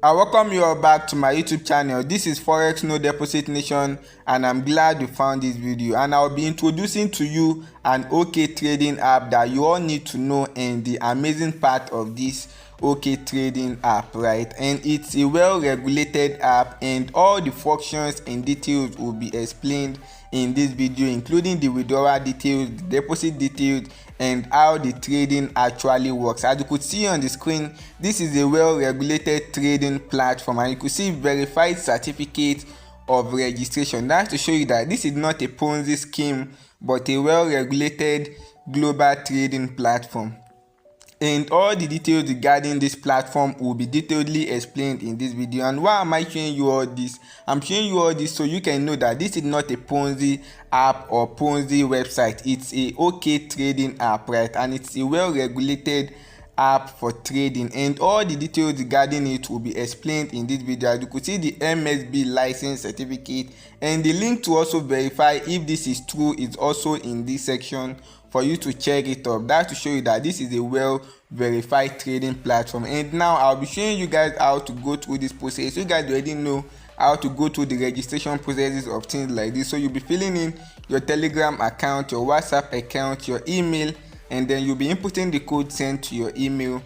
I welcome you all back to my YouTube channel. This is Forex No Deposit Nation, and I'm glad you found this video. And I'll be introducing to you an OKTrading app that you all need to know, and the amazing part of this OKTrading app, right? And it's a well-regulated app, and all the functions and details will be explained in this video, including the withdrawal details, the deposit details, and how the trading actually works. As you could see on the screen, this is a well-regulated trading platform, and you could see verified certificate of registration. That's to show you that this is not a Ponzi scheme, but a well-regulated global trading platform. And all the details regarding this platform will be detailedly explained in this video. And why am I showing you all this? I'm showing you all this so you can know that this is not a Ponzi app or Ponzi website. It's a OKTrading app, right? And it's a well-regulated app for trading, and all the details regarding it will be explained in this video. As you could see, the MSB license certificate and the link to also verify if this is true is also in this section for you to check it up. That's to show you that this is a well verified trading platform. And now I'll be showing you guys how to go through this process. You guys already know how to go through the registration processes of things like this. So you'll be filling in your Telegram account, your WhatsApp account, your email, and then you'll be inputting the code sent to your email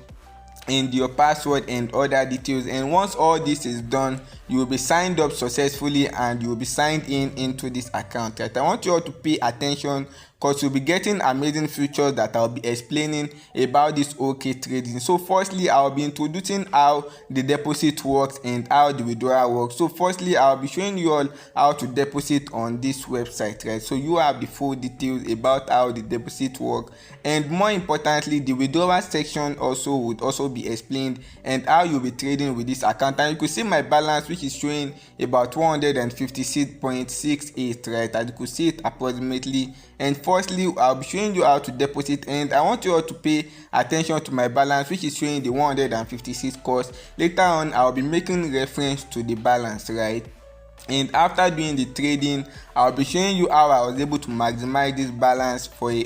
and your password and other details. And once all this is done, you will be signed up successfully and you will be signed into this account, right? I want you all to pay attention because you'll be getting amazing features that I'll be explaining about this OKTrading. So firstly, I'll be introducing how the deposit works and how the withdrawal works. So firstly, I'll be showing you all how to deposit on this website, right? So you have the full details about how the deposit works, and more importantly, the withdrawal section also would also be explained and how you'll be trading with this account. And you could see my balance, which is showing about 156.68, right? As you could see it approximately. And firstly, I'll be showing you how to deposit, and I want you all to pay attention to my balance, which is showing the 156 cost. Later on, I'll be making reference to the balance, right? And after doing the trading, I'll be showing you how I was able to maximize this balance for a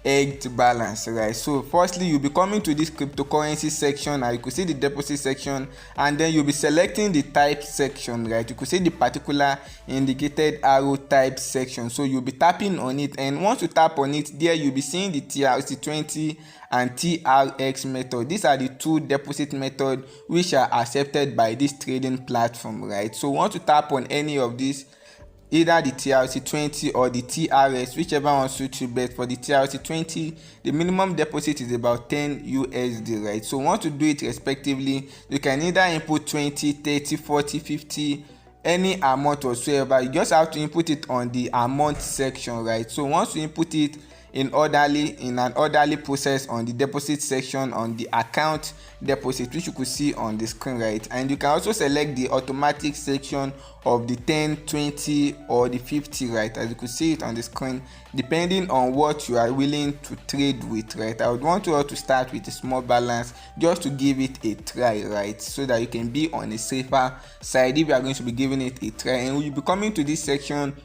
edged balance, right? So firstly, you'll be coming to this cryptocurrency section, and you could see the deposit section, and then you'll be selecting the type section, right? You could see the particular indicated arrow type section, so you'll be tapping on it, and once you tap on it, there you'll be seeing the TRC20 and TRX method. These are the two deposit methods which are accepted by this trading platform, right? So once you tap on any of these, either the TRC20 or the TRS, whichever one suits you best. For the TRC20, the minimum deposit is about 10 USD, right? So once you do it respectively, you can either input 20, 30, 40, 50, any amount whatsoever. You just have to input it on the amount section, right? So once you input it in an orderly process on the deposit section, on the account deposit, which you could see on the screen, right? And you can also select the automatic section of the 10, 20 or the 50, right? As you could see it on the screen, depending on what you are willing to trade with, right? I would want you all to start with a small balance just to give it a try, right? So that you can be on a safer side if you are going to be giving it a try. And you'll be coming to this section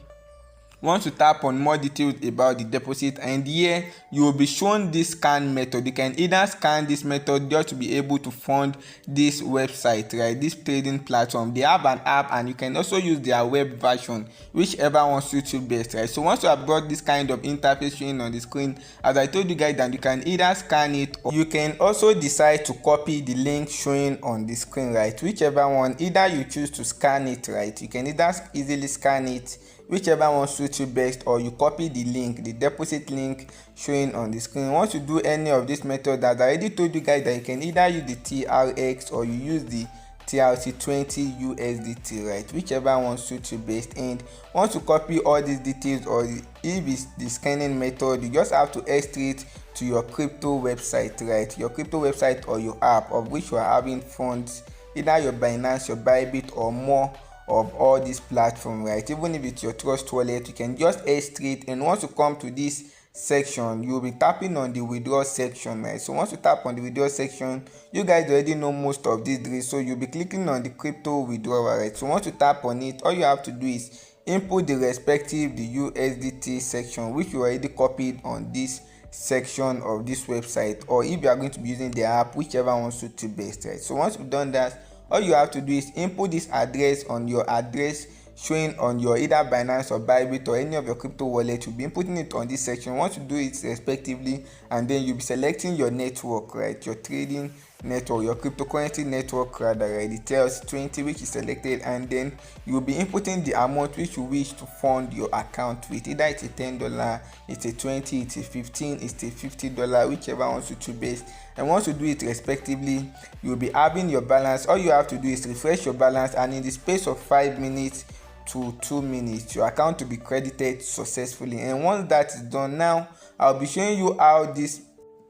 once you tap on more details about the deposit, and here you will be shown this scan method. You can either scan this method just to be able to fund this website, right? This trading platform. They have an app, and you can also use their web version, whichever one suits you best, right? So once you have got this kind of interface showing on the screen, as I told you guys, that you can either scan it, or you can also decide to copy the link showing on the screen, right? Whichever one, either you choose to scan it, right? You can either easily scan it, whichever one suits you best, or you copy the link, the deposit link showing on the screen. Once you do any of this method, as I already told you guys, that you can either use the TRX or you use the TRC20 USDT, right? Whichever one suits you best. And once you copy all these details, or if it's the scanning method, you just have to extract to your crypto website, right? Your crypto website or your app of which you are having funds, either your Binance, your Bybit, or more of all these platforms, right? Even if it's your Trust Wallet, you can just extract. And once you come to this section, you'll be tapping on the withdrawal section, right? So once you tap on the withdrawal section, you guys already know most of these drills, so you'll be clicking on the crypto withdrawal, right? So once you tap on it, all you have to do is input the respective the USDT section, which you already copied on this section of this website, or if you are going to be using the app, whichever one suits you best, right? So once you've done that, all you have to do is input this address on your address showing on your either Binance or Bybit or any of your crypto wallet. You'll be inputting it on this section. Once you do it respectively, and then you'll be selecting your network, right, your trading network, your cryptocurrency network rather, right. It tells 20 which is selected, and then you'll be inputting the amount which you wish to fund your account with. Either it's a $10, it's a $20, it's a $15, it's a $50, whichever one suits you best. And once you do it respectively, you'll be having your balance. All you have to do is refresh your balance, and in the space of 5 minutes to 2 minutes, your account will be credited successfully. And once that is done, now I'll be showing you how this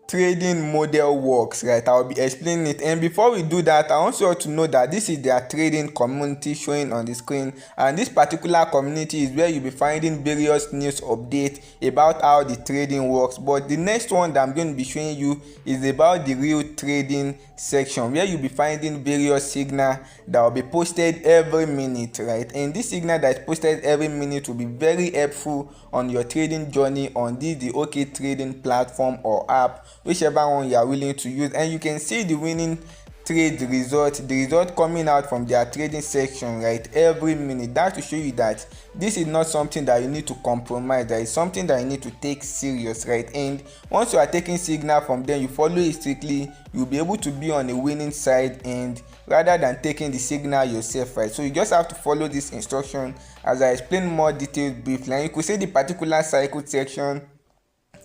trading model works, right. I'll be explaining it. And before we do that, I want you all to know that this is their trading community showing on the screen, and this particular community is where you'll be finding various news updates about how the trading works. But the next one that I'm going to be showing you is about the real trading section, where you'll be finding various signal that will be posted every minute, right. And this signal that is posted every minute will be very helpful on your trading journey on the OKTrading platform or app, whichever one you are willing to use. And you can see the winning trade result, the result coming out from their trading section, right, every minute. That to show you that this is not something that you need to compromise, that is something that you need to take serious, right. And once you are taking signal from them, you follow it strictly, you'll be able to be on the winning side, and rather than taking the signal yourself, right. So you just have to follow this instruction as I explain more details briefly. And you could see the particular cycle section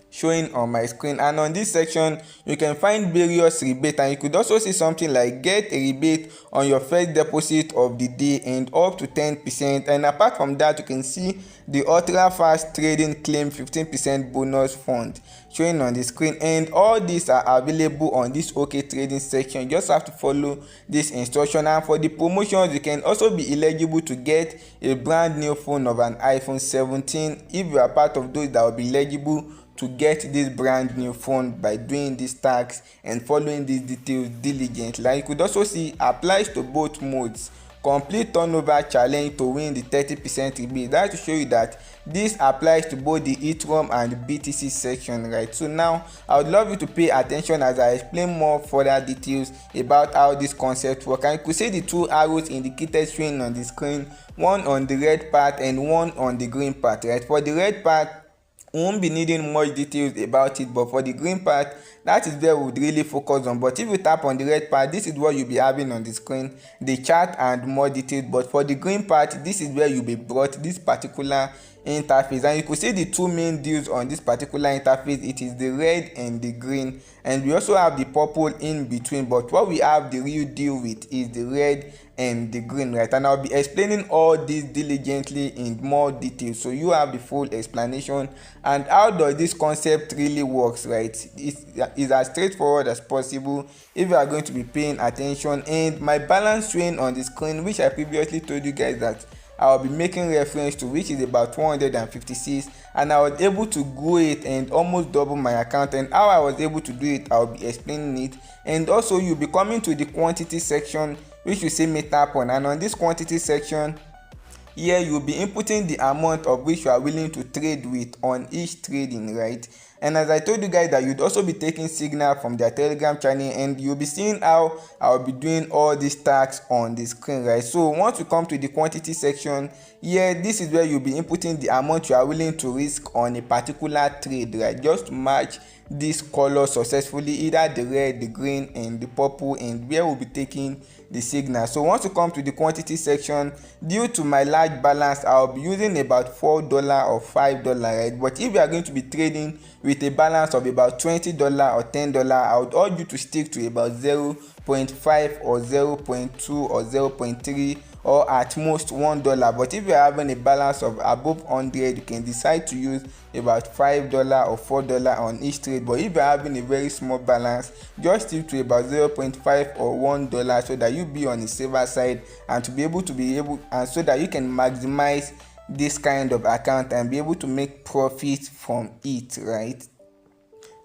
showing on my screen, and on this section you can find various rebates, and you could also see something like get a rebate on your first deposit of the day and up to 10%. And apart from that, you can see the ultra fast trading claim 15% bonus fund showing on the screen. And all these are available on this OKTrading section. You just have to follow this instruction. And for the promotions, you can also be eligible to get a brand new phone of an iPhone 17 if you are part of those that will be eligible to get this brand new phone by doing these tags and following these details diligently. Like you could also see applies to both modes. Complete turnover challenge to win the 30% rebate. That to show you that this applies to both the Ethereum and the BTC section, right. So now I would love you to pay attention as I explain more further details about how this concept works. And you could see the two arrows indicated showing on the screen, one on the red part and one on the green part, right. For the red part, we won't be needing much details about it, but for the green part, that is where we would really focus on. But if you tap on the red part, this is what you'll be having on the screen, the chart and more details. But for the green part, this is where you'll be brought this particular interface, and you could see the two main deals on this particular interface. It is the red and the green, and we also have the purple in between, but what we have the real deal with is the red and the green, right. And I'll be explaining all this diligently in more detail, so you have the full explanation and how does this concept really works, right. It's as straightforward as possible if you are going to be paying attention. And my balance showing on the screen, which I previously told you guys that I will be making reference to, which is about 256, and I was able to grow it and almost double my account. And how I was able to do it, I'll be explaining it. And also you'll be coming to the quantity section, which you see me tap on, and on this quantity section here you'll be inputting the amount of which you are willing to trade with on each trading, right. And as I told you guys that you'd also be taking signal from their Telegram channel, and you'll be seeing how I'll be doing all these tags on the screen, right. So once you come to the quantity section here, this is where you'll be inputting the amount you are willing to risk on a particular trade, right, just to match this color successfully, either the red, the green and the purple, and where we'll be taking the signal. So once you come to the quantity section, due to my large balance, I'll be using about $4 or $5, right. But if you are going to be trading with a balance of about $20 or $10, I would urge you to stick to about 0.5 or 0.2 or 0.3 or at most $1. But if you are having a balance of above 100, you can decide to use about $5 or $4 on each trade. But if you are having a very small balance, just stick to about 0.5 or $1 so that you be on the safer side, and to be able and so that you can maximize this kind of account and be able to make profit from it, right.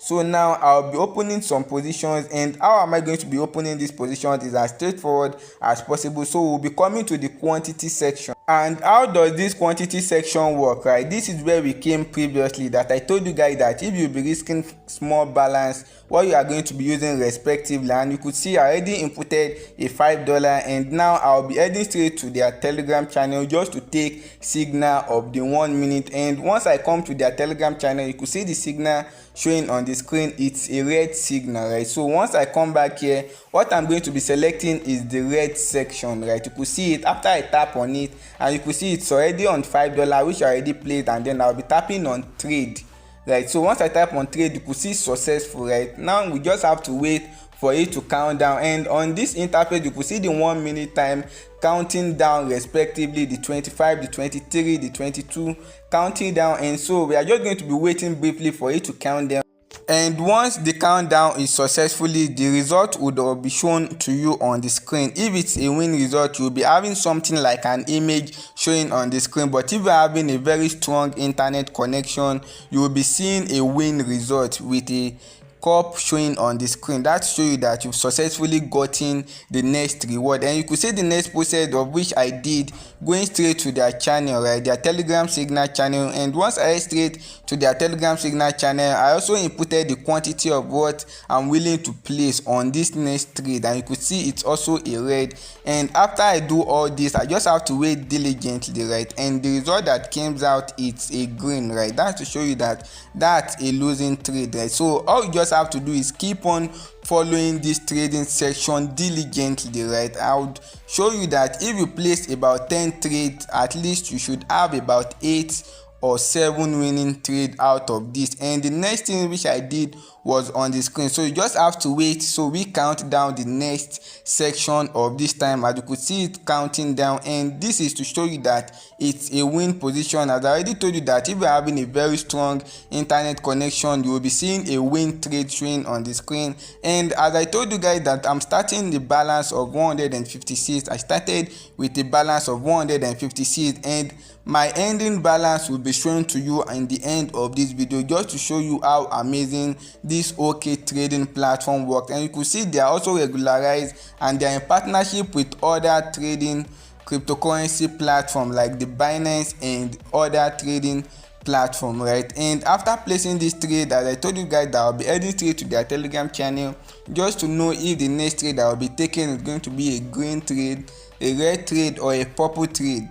So now I'll be opening some positions, and how am I going to be opening these positions is as straightforward as possible. So we'll be coming to the quantity section. And how does this quantity section work, right? This is where we came previously, that I told you guys that if you'll be risking small balance, what you are going to be using respectively. And you could see I already inputted a $5, and now I'll be heading straight to their Telegram channel just to take signal of the 1 minute. And once I come to their Telegram channel, you could see the signal showing on the screen. It's a red signal, right? So once I come back here, what I'm going to be selecting is the red section, right? You could see it after I tap on it, and you could see it's already on $5, which I already played, and then I'll be tapping on trade, right? So once I tap on trade, you could see successful, right? Now we just have to wait for it to count down, and on this interface you could see the 1 minute time counting down respectively, the 25, the 23, the 22 counting down. And so we are just going to be waiting briefly for it to count down, and once the countdown is successfully, the result would be shown to you on the screen. If it's a win result, you'll be having something like an image showing on the screen, but if you're having a very strong internet connection, you will be seeing a win result with a cup showing on the screen. That show you that you've successfully gotten the next reward. And you could see the next process, of which I did, going straight to their channel, right, their Telegram signal channel. And once I head straight to their Telegram signal channel, I also inputted the quantity of what I'm willing to place on this next trade, and you could see it's also a red. And after I do all this, I just have to wait diligently, right, and the result that comes out, it's a green, right. That's to show you that that's a losing trade, right. So all you just have to do is keep on following this trading section diligently, right. I would show you that if you place about 10 trades, at least you should have about 8 or 7 winning trade out of this. And the next thing which I did was on the screen, so you just have to wait. So we count down the next section of this time, as you could see it counting down, and this is to show you that it's a win position. As I already told you that if you're having a very strong internet connection, you will be seeing a win trade showing on the screen. And as I told you guys that I'm starting the balance of 156, I started with a balance of 156, and my ending balance will be shown to you in the end of this video, just to show you how amazing this OKTrading platform works. And you could see they are also regularized, and they are in partnership with other trading cryptocurrency platforms like the Binance and other trading platform, right. And after placing this trade, as I told you guys, that I'll be heading straight to their Telegram channel just to know if the next trade I will be taking is going to be a green trade, a red trade, or a purple trade.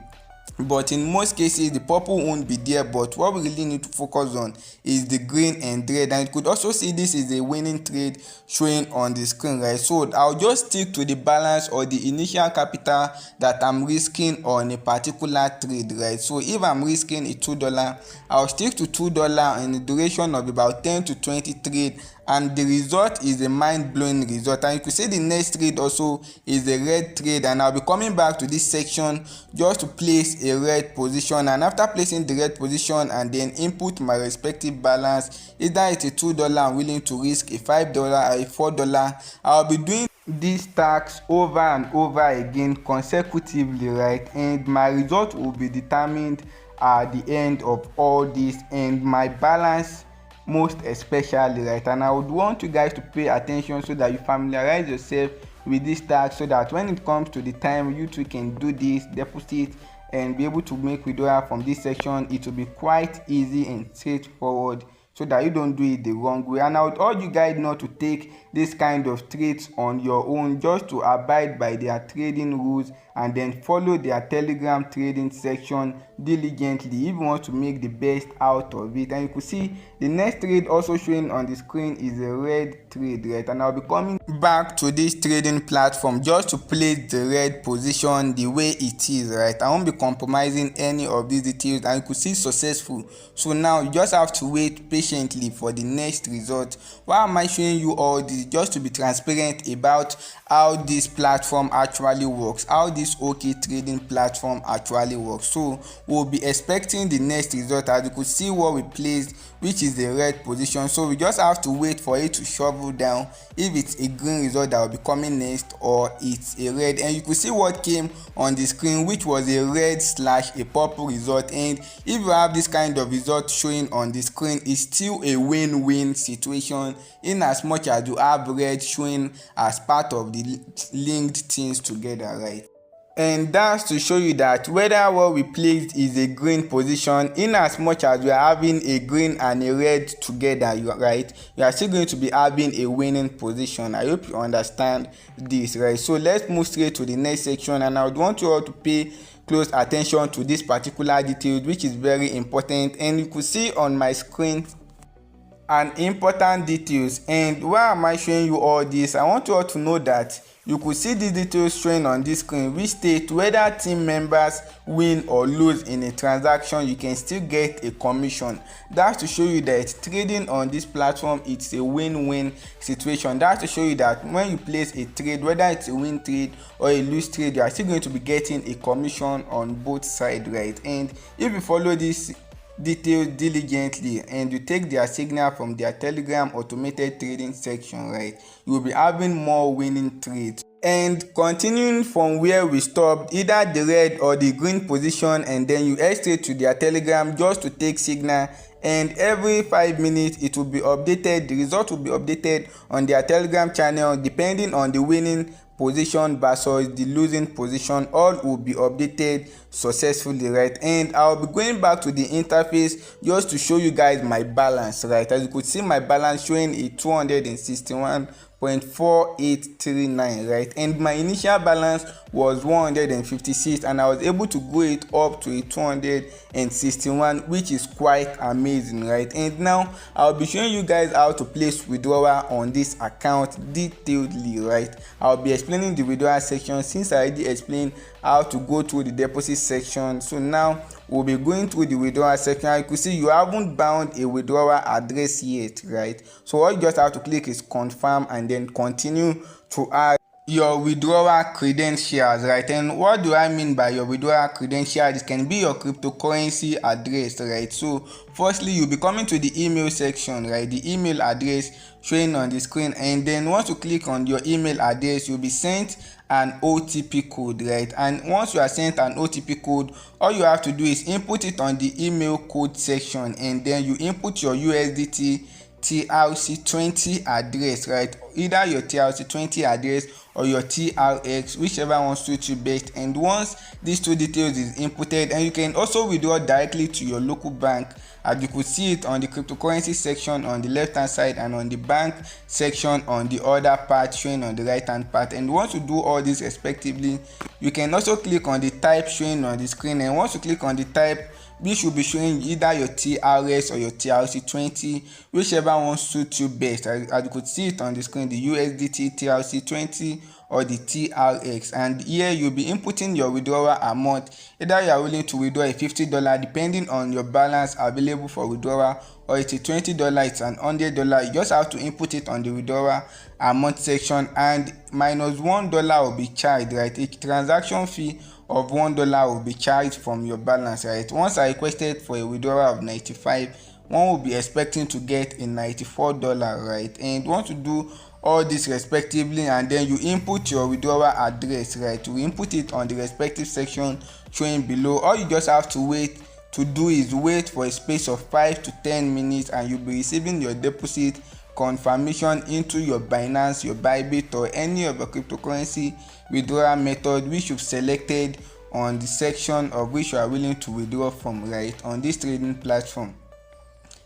But in most cases the purple won't be there, but what we really need to focus on is the green and red. And you could also see this is a winning trade showing on the screen, right. So I'll just stick to the balance or the initial capital that I'm risking on a particular trade, right. So if I'm risking a $2, I'll stick to $2 in the duration of about 10 to 20 trade, and the result is a mind-blowing result. And you could see the next trade also is a red trade, and I'll be coming back to this section just to place a red position. And after placing the red position and then input my respective balance, either it's a $2 I'm willing to risk, a $5 or a $4, I'll be doing these stacks over and over again consecutively, right. And my result will be determined at the end of all this, and my balance most especially, right. And I would want you guys to pay attention so that you familiarize yourself with this tag, so that when it comes to the time you too can do this deposit and be able to make withdrawal from this section, it will be quite easy and straightforward, so that you don't do it the wrong way. And I would urge you guys not to take this kind of trades on your own, just to abide by their trading rules and then follow their Telegram trading section diligently if you want to make the best out of it. And you could see the next trade also showing on the screen is a red trade, right. And I'll be coming back to this trading platform just to place the red position the way it is, right. I won't be compromising any of these details, and you could see successful. So now you just have to wait patiently for the next result. Why am I showing you all this? Just to be transparent about how this platform actually works, how this OKTrading platform actually works. So we'll be expecting the next result. As you could see what we placed, which is the red position, so we just have to wait for it to shovel down if it's a green result that will be coming next or it's a red. And you could see what came on the screen, which was a red / a purple result. And if you have this kind of result showing on the screen, it's still a win-win situation in as much as you have red showing as part of the linked things together, right? And that's to show you that whether what we placed is a green position, in as much as we are having a green and a red together, right, you are still going to be having a winning position. I hope you understand this, right? So let's move straight to the next section, and I would want you all to pay close attention to this particular detail, which is very important. And you could see on my screen an important details. And why am I showing you all this? I want you all to know that you could see the details showing on this screen, which state whether team members win or lose in a transaction, you can still get a commission. That's to show you that trading on this platform, it's a win-win situation. That's to show you that when you place a trade, whether it's a win trade or a lose trade, you are still going to be getting a commission on both sides, right? And if you follow this details diligently and you take their signal from their Telegram automated trading section, right, you will be having more winning trades. And continuing from where we stopped, either the red or the green position, and then you head straight to their Telegram just to take signal, and every 5 minutes it will be updated. The result will be updated on their Telegram channel depending on the winning position versus the losing position. All will be updated successfully, right? And I'll be going back to the interface just to show you guys my balance, right? As you could see, my balance showing a 261.4839, right? And my initial balance was 156, and I was able to go it up to a 261, which is quite amazing, right? And now I'll be showing you guys how to place withdrawal on this account detailedly, right? I'll be explaining the withdrawal section since I already explained how to go through the deposit section. So now we'll be going through the withdrawal section. You could see you haven't bound a withdrawal address yet, right? So all you just have to click is confirm and then continue to add your withdrawal credentials, right? And what do I mean by your withdrawal credentials? It can be your cryptocurrency address, right? So firstly, you'll be coming to the email section, right? The email address showing on the screen, and then once you click on your email address, you'll be sent an OTP code, right? And once you are sent an OTP code, all you have to do is input it on the email code section, and then you input your USDT TRC20 address, right? Either your TRC20 address or your TRX, whichever one suits you best. And once these two details is inputted, and you can also withdraw directly to your local bank, as you could see it on the cryptocurrency section on the left hand side and on the bank section on the other part showing on the right hand part. And once you do all this respectively, you can also click on the type showing on the screen, and once you click on the type, which will be showing either your TRS or your TRC20, whichever one suits you best. As you could see it on the screen, the USDT TRC20 or the TRX. And here you'll be inputting your withdrawal amount. Either you are willing to withdraw a $50 depending on your balance available for withdrawal, or it's a $20, it's an $100. You just have to input it on the withdrawal amount section, and minus $1 will be charged, right? A transaction fee of $1 will be charged from your balance, right? Once I requested for a withdrawal of 95, one will be expecting to get a $94, right? And once you do all this respectively, and then you input your withdrawal address, right? You input it on the respective section showing below. All you just have to wait for a space of 5 to 10 minutes, and you'll be receiving your deposit confirmation into your Binance, your Bybit, or any of your cryptocurrency withdrawal method which you've selected on the section of which you are willing to withdraw from, right, on this trading platform.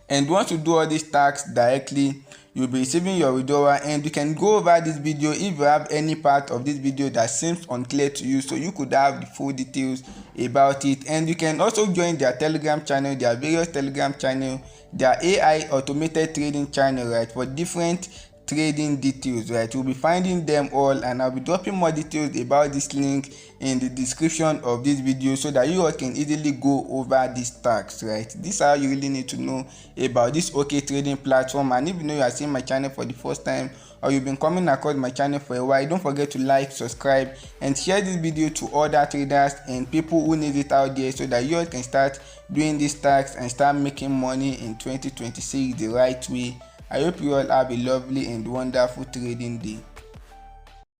And once you do all these tasks directly, you'll be receiving your withdrawal. And you can go over this video if you have any part of this video that seems unclear to you, so you could have the full details about it. And you can also join their Telegram channel, their various Telegram channel, their AI automated trading channel, right, for different trading details, right? You'll be finding them all, and I'll be dropping more details about this link in the description of this video so that you all can easily go over these tasks, right? This is how you really need to know about this OKTrading platform. And if you know you are seeing my channel for the first time, or you've been coming across my channel for a while, don't forget to like, subscribe and share this video to other traders and people who need it out there, so that you all can start doing these tasks and start making money in 2026 the right way. I hope you all have a lovely and wonderful trading day.